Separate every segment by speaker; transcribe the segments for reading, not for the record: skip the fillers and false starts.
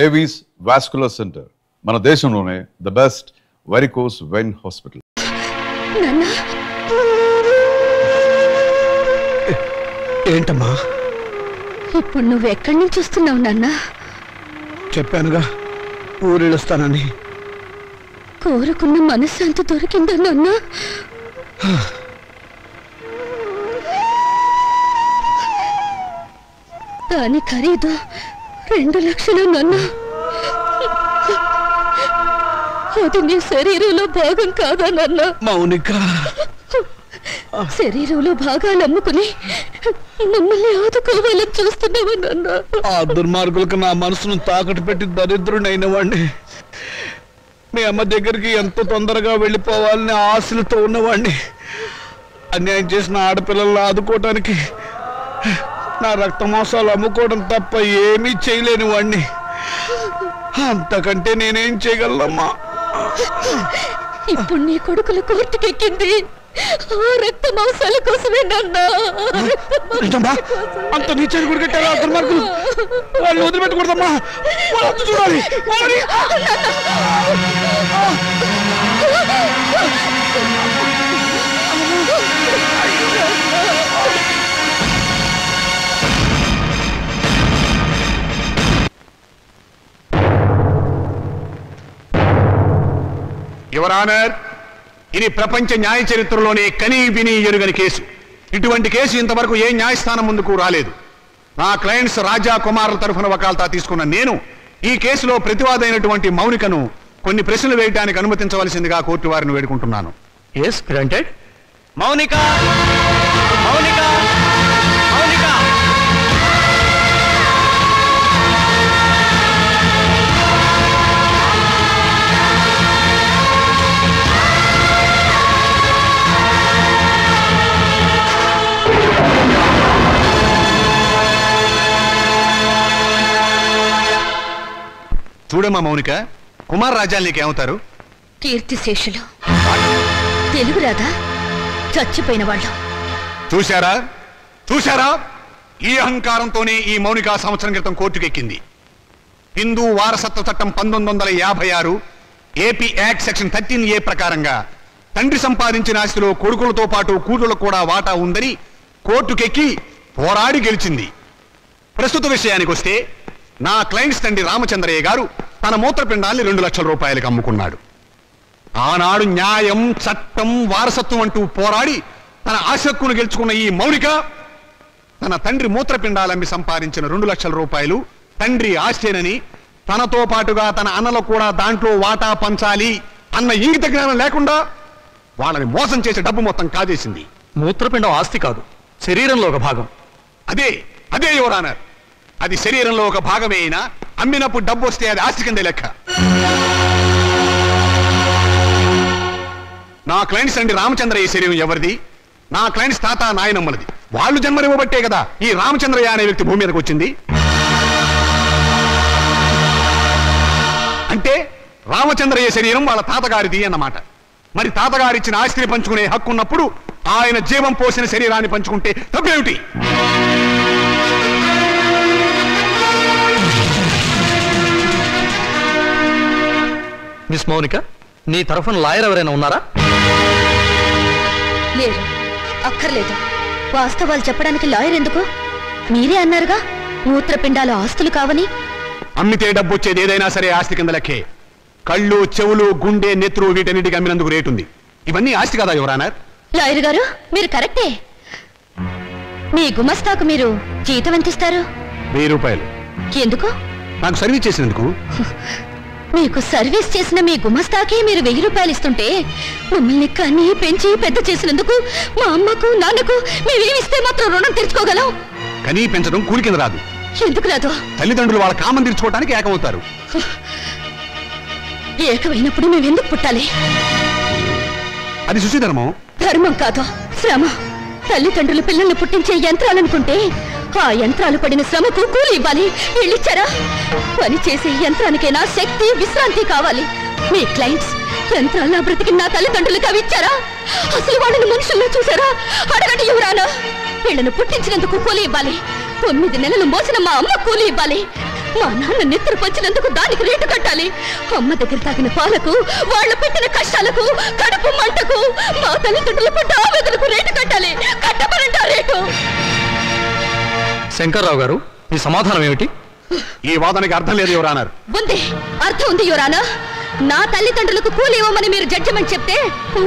Speaker 1: Avis vascular centre మన దేశంలోనే the best varicose vein hospital.
Speaker 2: ఏంటమ్మా
Speaker 3: ఇప్పుడు నువ్వు ఎక్కడి నుంచి వస్తున్నావు నాన్న?
Speaker 2: చెప్పానుగా ఊరెళ్ళొస్తానని.
Speaker 3: కోరుకున్న మనశ్శాంతి దొరికిందా నాన్న? దాని ఖరీదు 2 లక్షలు నాన్న. అది నీ శరీరంలో భాగం కాదా నాన్న?
Speaker 2: మౌనిక,
Speaker 3: శరీరంలో భాగాలు అమ్ముకుని మమ్మల్ని ఆదుకోవాలని చూస్తున్నావా నాన్న?
Speaker 2: ఆ దుర్మార్గులకు నా మనసును తాకట్టు పెట్టి దరిద్రుడైన వాడిని, మీ అమ్మ దగ్గరికి ఎంతో తొందరగా వెళ్ళిపోవాలని ఆశలతో ఉన్నవాడిని, అన్యాయం చేసిన ఆడపిల్లలను ఆదుకోవటానికి నా రక్తమాంసాలు అమ్ముకోవడం తప్ప ఏమీ చేయలేని వాడిని. అంతకంటే నేనేం చేయగలనమ్మా?
Speaker 3: ఇప్పుడు నీ కొడుకుల కోర్టుకెక్కింది ఆ రక్త మాంసాల కోసమే నాన్న.
Speaker 2: అంత నీచాన్ని కూడా కట్టారా దుర్మార్గులు? వాళ్ళు వదిలిపెట్టకూడదమ్మా, చూడాలి.
Speaker 4: యువర్ ఆనర్, ఇది ప్రపంచ న్యాయ చరిత్రలోనే కనీ విని ఎరుగని కేసు. ఇటువంటి కేసు ఇంతవరకు ఏ న్యాయస్థానం ముందుకు రాలేదు. నా క్లయింట్స్ రాజా కుమార్ల తరఫున వకాల్తా తీసుకున్న నేను ఈ కేసులో ప్రతివాదైనటువంటి మౌనికను కొన్ని ప్రశ్నలు వేయడానికి అనుమతించవలసిందిగా కోర్టు వారిని వేడుకుంటున్నాను.
Speaker 2: Yes granted.
Speaker 5: మౌనిక, మౌనిక, మౌనిక.
Speaker 4: చూడమ్మా మౌనిక, కుమార్ రాజాలు నీకేమవుతారు?
Speaker 3: కీర్తిశేషులు. తెలుగు రాదా? చచ్చిపోయిన వాళ్ళు.
Speaker 4: చూశారా చూశారా, ఈ అహంకారంతోనే ఈ మౌనిక సంవత్సరం క్రితం కోర్టుకెక్కింది. హిందూ వారసత్వ చట్టం 1956 ఏపీ యాక్ట్ సెక్షన్ 13A ప్రకారంగా తండ్రి సంపాదించిన ఆస్తిలో కొడుకులతో పాటు కూతుళ్లకు కూడా వాటా ఉందని కోర్టుకెక్కి పోరాడి గెలిచింది. ప్రస్తుత విషయానికి వస్తే నా క్లయింట్స్ తండ్రి రామచంద్రయ్య గారు తన మూత్రపిండాల్ని 2 లక్షల రూపాయలకు అమ్ముకున్నాడు. ఆనాడు న్యాయం, చట్టం, వారసత్వం అంటూ పోరాడి తన ఆశక్కును గెలుచుకున్న ఈ మౌనిక తన తండ్రి మూత్రపిండాలమ్మి సంపాదించిన 2 లక్షల రూపాయలు తండ్రి ఆస్తేనని, తనతో పాటుగా తన అన్నలకు కూడా దాంట్లో వాటా పంచాలి అన్న ఇంగిత జ్ఞానం లేకుండా వాళ్ళని మోసం చేసే డబ్బు మొత్తం కాజేసింది.
Speaker 5: మూత్రపిండం ఆస్తి కాదు, శరీరంలో ఒక భాగం.
Speaker 4: అదే అదే యువర్ ఆనర్, అది శరీరంలో ఒక భాగమే అయినా అమ్మినప్పుడు డబ్బు వస్తే అది ఆస్తి కిందే లెక్క. నా క్లయింట్స్ అండి రామచంద్రయ్య శరీరం ఎవరిది? నా క్లయింట్స్ తాత నాయనమ్మలది. వాళ్ళు జన్మనివ్వబట్టే కదా ఈ రామచంద్రయ్య అనే వ్యక్తి భూమి మీదకి వచ్చింది. అంటే రామచంద్రయ్య శరీరం వాళ్ళ తాతగారిది అన్నమాట. మరి తాతగారిచ్చిన ఆస్తిని పంచుకునే హక్కు ఉన్నప్పుడు ఆయన జీవం పోసిన శరీరాన్ని పంచుకుంటే తప్పేమిటి?
Speaker 5: మిస్ మౌనిక, నీ తరఫున లాయర్ ఎవరైనా ఉన్నారా?
Speaker 3: లేరు. అక్కర్లేదు. వాస్తవాలు చెప్పడానికి లాయర్ ఎందుకు? మీరే అన్నారుగా మూత్రపిండాలు ఆస్తులు కావని.
Speaker 4: అమ్మితే డబ్బు వచ్చేది ఏదైనా సరే ఆస్తి కింద లెక్కే. కళ్ళు, చెవులు, గుండె, నెత్తురు వీటన్నిటికి అమ్మినందుకు రేటు ఉంది. ఇవన్నీ ఆస్తి కదా యువర్ ఆనర్.
Speaker 3: లాయర్ గారు మీరు కరెక్టే. మీ గుమస్తాకు మీరు జీతం ఎంత ఇస్తారు?
Speaker 4: 1000 రూపాయలు.
Speaker 3: ఎందుకు?
Speaker 4: నాకు సర్వీస్ చేసినందుకు.
Speaker 3: మీకు సర్వీస్ చేసిన మీ గుమస్తాకి మీరు 1000 రూపాయలు ఇస్తుంటే మమ్మల్ని కన్నీ పెంచి పెద్ద చేసినందుకు మా అమ్మకు నాన్నకు మేమేమిస్తే మాత్రం రుణం తీర్చుకోగలం?
Speaker 4: కనీ పెంచడం కూలి కింద రాదు.
Speaker 3: ఎందుకు రాదు?
Speaker 4: తల్లిదండ్రులు వాళ్ళ కామం తీర్చుకోవడానికి ఏకమవుతారు.
Speaker 3: ఏకమైనప్పుడు మేమెందుకు పుట్టాలి?
Speaker 4: అది సుశీధర్మం.
Speaker 3: ధర్మం కాదు, శ్రమ. తల్లిదండ్రులు పిల్లల్ని పుట్టించే యంత్రాలనుకుంటే ఆ యంత్రాలు పడిన శ్రమకు కూలి ఇవ్వాలి. వీళ్ళిచ్చారా? పని చేసే యంత్రానికైనా శక్తి, విశ్రాంతి కావాలి. మీ క్లయింట్స్ యంత్రాల్లో బ్రతికిన నా తల్లిదండ్రులకు అవి ఇచ్చారా? అసలు వాళ్ళని మనుషుల్లో చూసారా? అడగండి యువరానా. వీళ్ళను పుట్టించినందుకు కూలి ఇవ్వాలి. 9 నెలలు మోసిన మా అమ్మ కూలి ఇవ్వాలి. మా నాన్న నిద్ర పంచినందుకు దానికి రేటు కట్టాలి. అమ్మ దగ్గర తాగిన పాలకు, వాళ్ళు పెట్టిన కష్టాలకు, కడుపు మంటకు, మా తల్లిదండ్రుల పడ్డ ఆవేదనకు రేటు కట్టాలి. కట్టమనంట రేటు.
Speaker 5: శంకర్రావు గారు, మీ సమాధానం ఏమిటి?
Speaker 4: ఈ వాదనకి అర్థం లేదు యువర్ ఆనర్.
Speaker 3: ఉంది, అర్థం ఉంది యువర్ ఆనర్. నా తల్లిదండ్రులకు కూలి ఇవ్వమని మీరు జడ్జిమెంట్ చెప్తే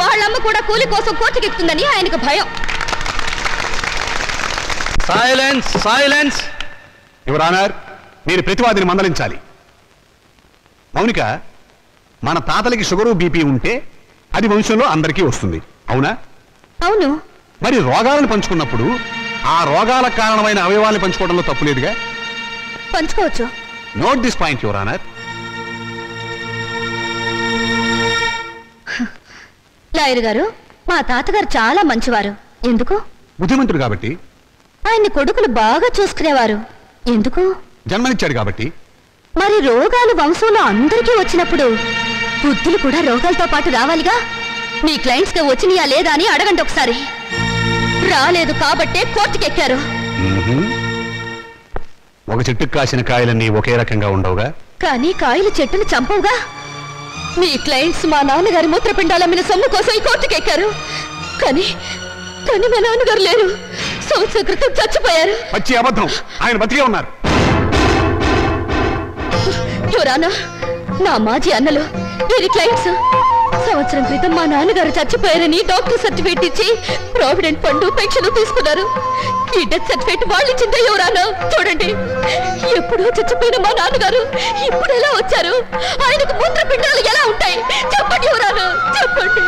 Speaker 3: వాళ్ళమ్మ కూడా కూలి కోసం కోర్టుకెక్కుతుందని ఆయనకు భయం.
Speaker 5: Silence, silence.
Speaker 4: యువర్ ఆనర్, మీరు ప్రతివాదిని మందలించాలి. మౌనిక, మన తాతలకి షుగరు బీపీ ఉంటే అది వంశంలో అందరికీ వస్తుంది, అవునా?
Speaker 3: అవును.
Speaker 4: మరి రోగాలను పంచుకున్నప్పుడు ఆ రోగాలకు కారణమైన అవయవాలను పంచుకోవడంలో తప్పులేదుగా?
Speaker 3: పంచుకోవచ్చు.
Speaker 4: Note this point your honour.
Speaker 3: Lawyer గారు, మా తాతగారు చాలా మంచివారు. ఎందుకు?
Speaker 4: బుద్ధిమంతుడు కాబట్టి.
Speaker 3: ఆయన్ని కొడుకులు బాగా చూసుకునేవారు. ఎందుకు?
Speaker 4: జన్మనిచ్చాడు కాబట్టి.
Speaker 3: మరి రోగాలు వంశంలో అందరికీ వచ్చినప్పుడు బుద్ధులు కూడా రోగాలతో పాటు రావాలిగా. మీ క్లయింట్స్ కి వచ్చినాయా లేదా అని అడగండి ఒకసారి. రాలేదు కాబట్టే కోర్టుకెక్కారు.
Speaker 4: ఒక చెట్టుకు కాసిన కాయలన్నీ ఒకే రకంగా ఉండవుగా.
Speaker 3: కానీ కాయలు చెట్టును చంపవుగా. మీ క్లయింట్స్ మా నాన్నగారి మూత్రపిండాలమ్మిన సొమ్ము కోసం ఈ కోర్టుకెక్కారు. కానీ కానీ మా నాన్నగారు లేరు. సంవత్సరం క్రితం చచ్చిపోయారు.
Speaker 4: పచ్చి అబద్ధం. ఆయన బతికే ఉన్నారు.
Speaker 3: యువరానా, నా మాజీ అన్నలు వీరి క్లయింట్స్ సంవత్సరం క్రితం మా నాన్నగారు చచ్చిపోయారని డాక్టర్ సర్టిఫికేట్ ఇచ్చి ప్రావిడెంట్ ఫండ్ పెన్షన్ తీసుకున్నారు. ఈ డెత్ సర్టిఫికేట్ వాళ్ళు ఇచ్చిందే యువరానా. చూడండి, ఎప్పుడో చచ్చిపోయిన మా నాన్నగారు ఇప్పుడు ఎలా వచ్చారు? ఆయనకు మూత్రపిండాలు ఎలా ఉంటాయి? చెప్పండి యువరానా, చెప్పండి.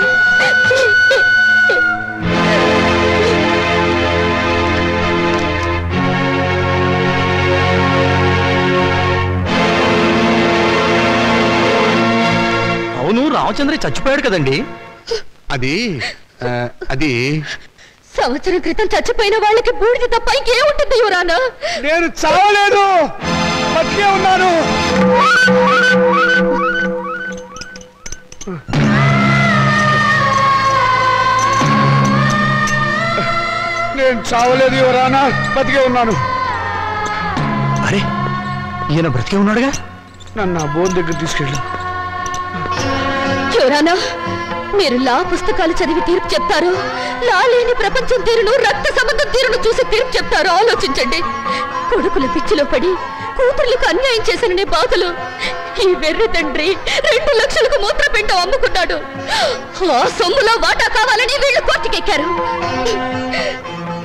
Speaker 5: అవును, రామచంద్ర చచ్చిపోయాడు కదండి.
Speaker 4: అది
Speaker 3: సంవత్సరం క్రితం చచ్చిపోయిన వాళ్ళకి బూడిద తప్ప ఇంకేముంటుంది యువరానా?
Speaker 2: నేను చావలేదు, బతికే ఉన్నాను. నేను చావలేదు యువరానా, బతికే ఉన్నాను.
Speaker 5: అరే, ఈయన బ్రతికే ఉన్నాడుగా.
Speaker 2: నన్ను ఆ బోన్ దగ్గర తీసుకెళ్ళు.
Speaker 3: యువరానా, మీరు లా పుస్తకాలు చదివి తీర్పు చెప్తారు, లా లేని ప్రపంచం తీరును, రక్త సంబంధం తీరును చూసి తీర్పు చెప్తారు. ఆలోచించండి. కొడుకుల పిచ్చిలో పడి కూతుర్లకు అన్యాయం చేశాననే బాధలు ఈ వెర్రి తండ్రి 2 లక్షలకు మూత్రపిండం అమ్ముకున్నాడు. ఆ సొమ్ములో వాటా కావాలని వీళ్ళు కోర్టుకెక్కారు.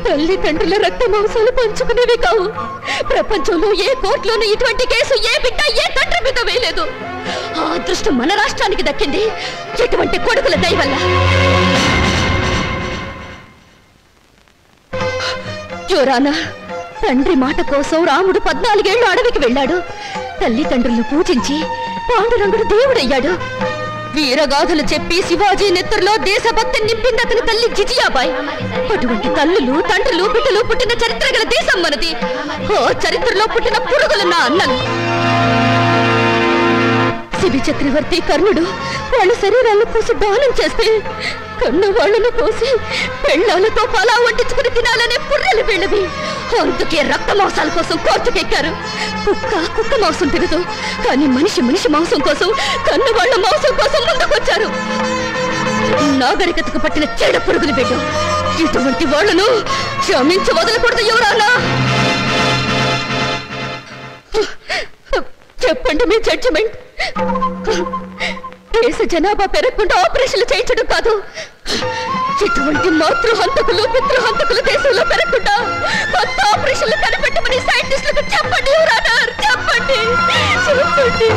Speaker 3: తల్లిదండ్రుల రక్త మాంసాలు పంచుకునేవి కావు. ప్రపంచంలో ఏ కోర్టులోనూ ఇటువంటి కేసు ఏ బిడ్డ ఏ తండ్రి మీద వేయలేదు. ఆ అదృష్టం మన రాష్ట్రానికి దక్కింది ఇటువంటి కొడుకుల దయ వల్ల. యువరానా, తండ్రి మాట కోసం రాముడు 14 ఏళ్లు అడవికి వెళ్ళాడు. తల్లిదండ్రులను పూజించి పాండురంగుడు దేవుడయ్యాడు. వీరగాథలు చెప్పి శివాజీ నెత్తురులో దేశభక్తి నింపింది అతని తల్లి జిజియాబాయ్. అటువంటి తల్లులు, తండ్రులు, బిడ్డలు పుట్టిన చరిత్ర గల దేశం మనది. ఓ చరిత్రలో పుట్టిన పురుగులు నా అన్నలు. శిబి చక్రవర్తి, కర్ణుడు వాళ్ళ శరీరాలను కోసి దానం చేస్తే కన్న వాళ్ళను కోసి పెళ్ళాలతో పలా వండించుకుని తినాలనే పుర్రెలు వీళ్ళవి. అందుకే రక్త మాంసాల కోసం కోర్టుకెక్కారు. కుక్క మాంసం తినదు, కానీ మనిషి మాంసం కోసం, కన్న వాళ్ళ మాంసం కోసం ముందుకొచ్చారు. నాగరికతకు పట్టిన చెడ పురుగులు బిడ్డ. ఇటువంటి వాళ్ళను క్షమించి వదలకూడదు యువరానా. చెప్పండి మీ జడ్జిమెంట్. దేశ జనాభా పెరగకుండా ఆపరేషన్లు చేయించడం కాదు, ఇటువంటి మాతృహంతకులు, పితృహంతకులు దేశంలో పెరగకుండా కొత్త ఆపరేషన్లు కనిపెట్టమని సైంటిస్టులకు చెప్పండి యువరానా, చెప్పండి చెప్పండి.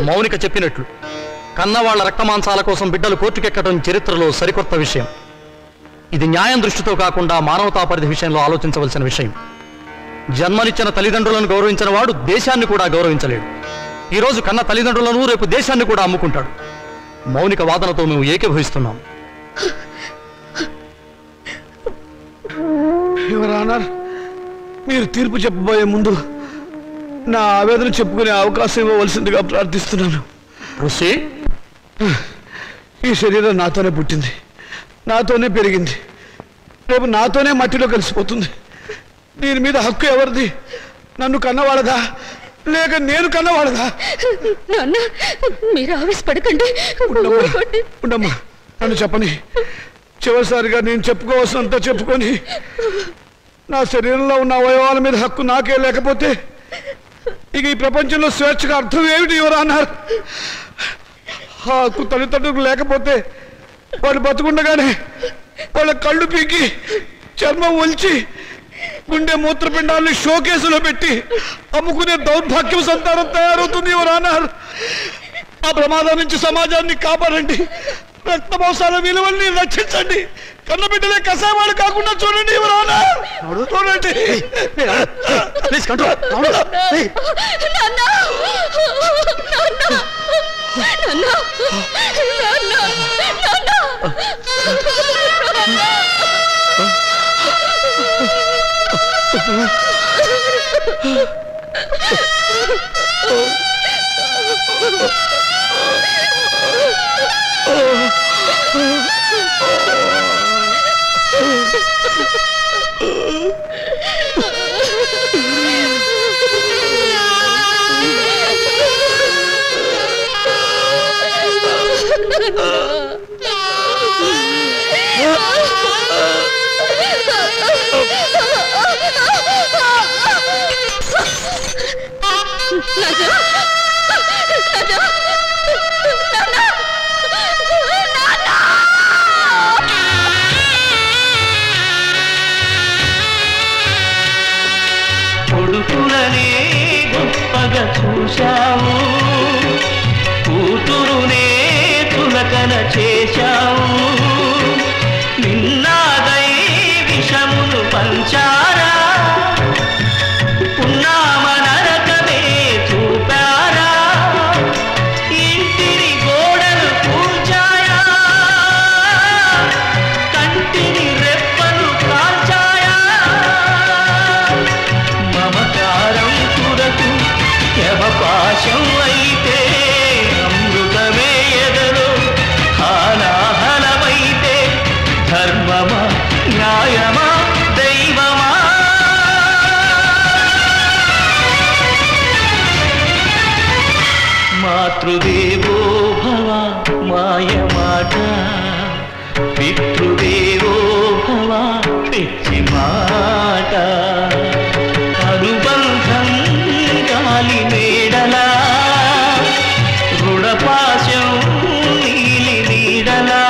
Speaker 5: మౌనిక చెప్పినట్లు కన్నవాళ్ల రక్తమాంసాల కోసం బిడ్డలు కోర్టుకెక్కడం చరిత్రలో సరికొత్త విషయం. ఇది న్యాయం దృష్టితో కాకుండా మానవతా పరిధి విషయంలో ఆలోచించవలసిన విషయం. జన్మనిచ్చిన తల్లిదండ్రులను గౌరవించిన వాడు దేశాన్ని కూడా గౌరవించలేడు. ఈరోజు కన్న తల్లిదండ్రులను రేపు దేశాన్ని కూడా అమ్ముకుంటాడు. మౌనిక వాదనతో మేము ఏకీభవిస్తున్నాం.
Speaker 2: యువర్ ఆనర్, మీరు తీర్పు చెప్పబోయే ముందు నా ఆవేదన చెప్పుకునే అవకాశం ఇవ్వవలసిందిగా ప్రార్థిస్తున్నాను. ఈ శరీరం నాతోనే పుట్టింది, నాతోనే పెరిగింది, రేపు నాతోనే మట్టిలో కలిసిపోతుంది. దీని మీద హక్కు ఎవరిది? నన్ను కన్నవాళ్ళదా లేక నేను కన్నవాళ్ళదా?
Speaker 3: నాన్న మీరు ఆవేశపడకండి.
Speaker 2: ఉండమ్మా, నన్ను చెప్పని. చివరిసారిగా నేను చెప్పుకోవాల్సినంత చెప్పుకొని నా శరీరంలో ఉన్న అవయవాల మీద హక్కు నాకే లేకపోతే ఇక ఈ ప్రపంచంలో స్వేచ్ఛగా అర్థం ఏమిటి ఎవరు అన్నారు? ఆ హక్కు తల్లిదండ్రులకు లేకపోతే వాళ్ళు బతుకుండగానే వాళ్ళ కళ్ళు పీకి చర్మం ఒలిచి గుండె మూత్రపిండాలని షోకేసులో పెట్టి అమ్ముకునే దౌర్భాగ్యం సంతానం తయారవుతుంది ఎవరు అన్నారు? ఆ ప్రమాదం నుంచి సమాజాన్ని కాపాడండి, రక్త మాంసాల విలువల్ని రక్షించండి, కన్నబిడ్డలే కసావాళ్ళు కాకుండా చూడండి ఎవరు అన్నారు? చూడండి.
Speaker 6: కొడుకులనే గొప్పగా చూశావు, కూతురునే తులకన చేశావు, నిన్నాదై విషమును పంచారా, ఉన్నామ నరకమే చూపారా, ఇంటిని గోడలు కూల్చాయా, కంటిని రెప్పలు కాల్చాయా, మమకారం కొరకు యమపాశం అయితే అమృతమే ఎదలో హాలాహలమైతే ధర్మమా న్యాయమా దైవమా? మాతృదేవో భవ మాయమాట, పితృదేవో భవ పిచ్చి మాట, అనుబంధం గాలి మేడలా, రుణపాశం నీలి నీడలా,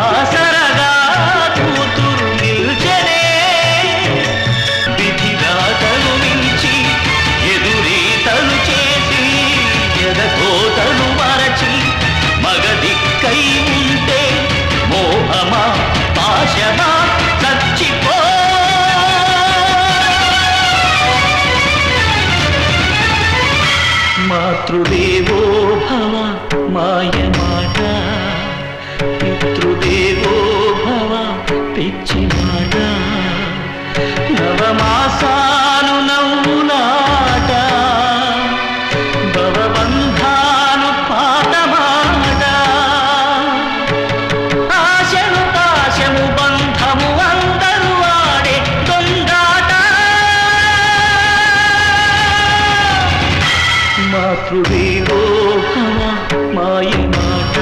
Speaker 6: ఆసరగా కూతురు నిల్చనే, విధిరాతలు మించి ఎదురీతలు చేసి ఎదకోతలు మరచి మగదిక్కై ఉంటే మోహమా పాశమా చచ్చిపో. మాతృదేవో భవ మాయమాట, పితృదేవో భవ పిచ్చి మాట, నవమాసాలు నవ్వులాట, భవబంధాలు పాతమాట, ఆశను పాశము బంధము అందరూ ఆడే దొంగాట. మాతృదేవో భవ మాయమాట,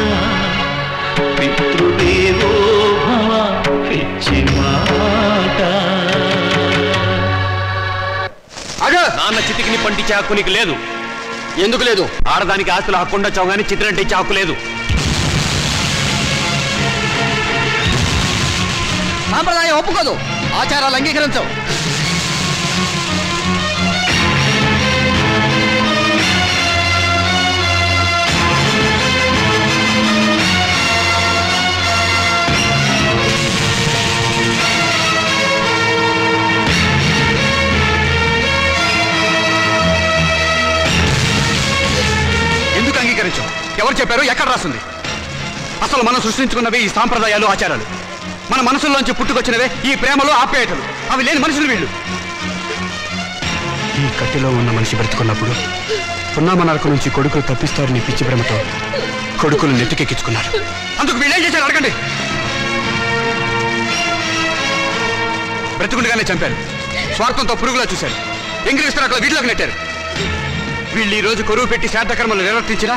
Speaker 6: పితృదేవో భవ పిచ్చి మాట.
Speaker 7: నాన్న చితికిని పండించే హక్కు నీకు లేదు. ఎందుకు లేదు? ఆడదానికి ఆస్తుల హక్కు ఉండొచ్చావు కానీ చిత్రంటే ఇచ్చే హక్కు లేదు.
Speaker 5: సాంప్రదాయం ఒప్పుకోదు, ఆచారాలు అంగీకరించవు.
Speaker 7: ఎందుకు అంగీకరించావు? ఎవరు చెప్పారు? ఎక్కడ రాస్తుంది? అసలు మనం సృష్టించుకున్నవే ఈ సాంప్రదాయాలు, ఆచారాలు. మన మనసుల్లోంచి పుట్టుకొచ్చినవే ఈ ప్రేమలు, ఆప్యాయతలు. అవి లేని మనుషులు వీళ్ళు. ఈ కట్టెలో ఉన్న మనిషి బ్రతుకున్నప్పుడు పున్నామ నరక నుంచి కొడుకులు తప్పిస్తారని పిచ్చి ప్రేమతో కొడుకులు నెత్తికెక్కించుకున్నారు. అందుకు వీళ్ళేం చేశారు అడగండి. బ్రతుకుండగానే చంపారు. స్వార్థంతో పురుగులా చూశారు. ఎంగిలిస్తున్నట్లు వీటిలోకి నెట్టారు. వీళ్ళు ఈ రోజు కొరువు పెట్టి శ్రాద్ధకర్మలు నిర్వర్తించినా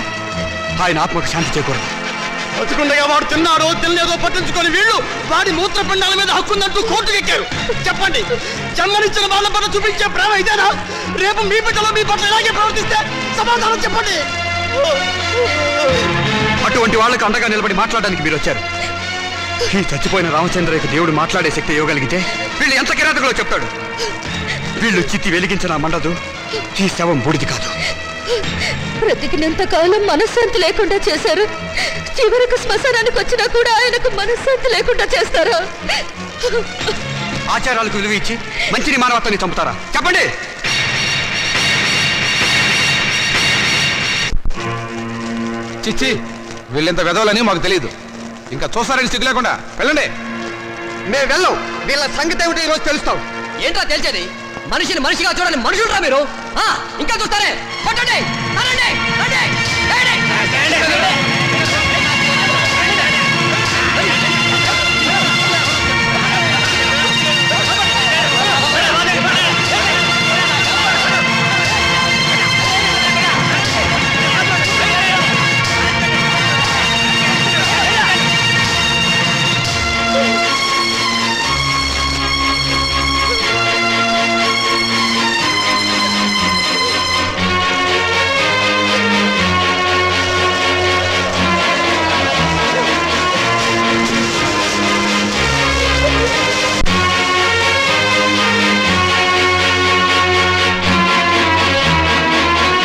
Speaker 7: ఆయన ఆత్మకు శాంతి చేకూరదు.
Speaker 2: బతుకుండగా వాడు తిన్నాడో తినలేదో పట్టించుకొని వీళ్ళు వాడి మూత్రపిండాల మీద హక్కుందంటూ కోర్టుకు ఎక్కారు. చెప్పండి, జన్మనిచ్చిన వాళ్ళ పట్ల చూపించే ప్రేమ ఇదేనా? రేపు మీ బిడ్డలో మీ పట్ల ఇలాగే ప్రవర్తిస్తే సమాధానం చెప్పండి.
Speaker 7: అటువంటి వాళ్ళకు అండగా నిలబడి మాట్లాడడానికి మీరు వచ్చారు. ఈ చచ్చిపోయిన రామచంద్రయ్యకు దేవుడు మాట్లాడే శక్తి ఇవ్వగలిగితే వీళ్ళు ఎంత కిరాతకులో చెప్తాడు. వీళ్ళు చిత్తి వెలిగించినా మండదు, ఈ శవం బూడిది కాదు.
Speaker 3: బ్రతికినంత కాలం మనశ్శాంతి లేకుండా చేశారు. చివరకు శ్మశానానికి వచ్చినా కూడా ఆయనకు మనశ్శాంతి లేకుండా చేస్తారా?
Speaker 7: ఆచారాలకు విలువ ఇచ్చి మంచిని మానవత్వాన్ని చంపుతారా? చెప్పండి.
Speaker 8: చిచ్చి, వీళ్ళెంత వెదవలని మాకు తెలియదు. ఇంకా చూస్తారని సిగ్గు లేకుండా వెళ్ళండి.
Speaker 7: మేము వెళ్ళాం. వీళ్ళ సంగతి ఏమిటో ఈరోజు తెలుస్తాం.
Speaker 5: ఏంట్రా తెలిసేది? మనిషిని మనిషిగా చూడని మనుషులరా మీరు? ఇంకా చూస్తారే? పట్టండి.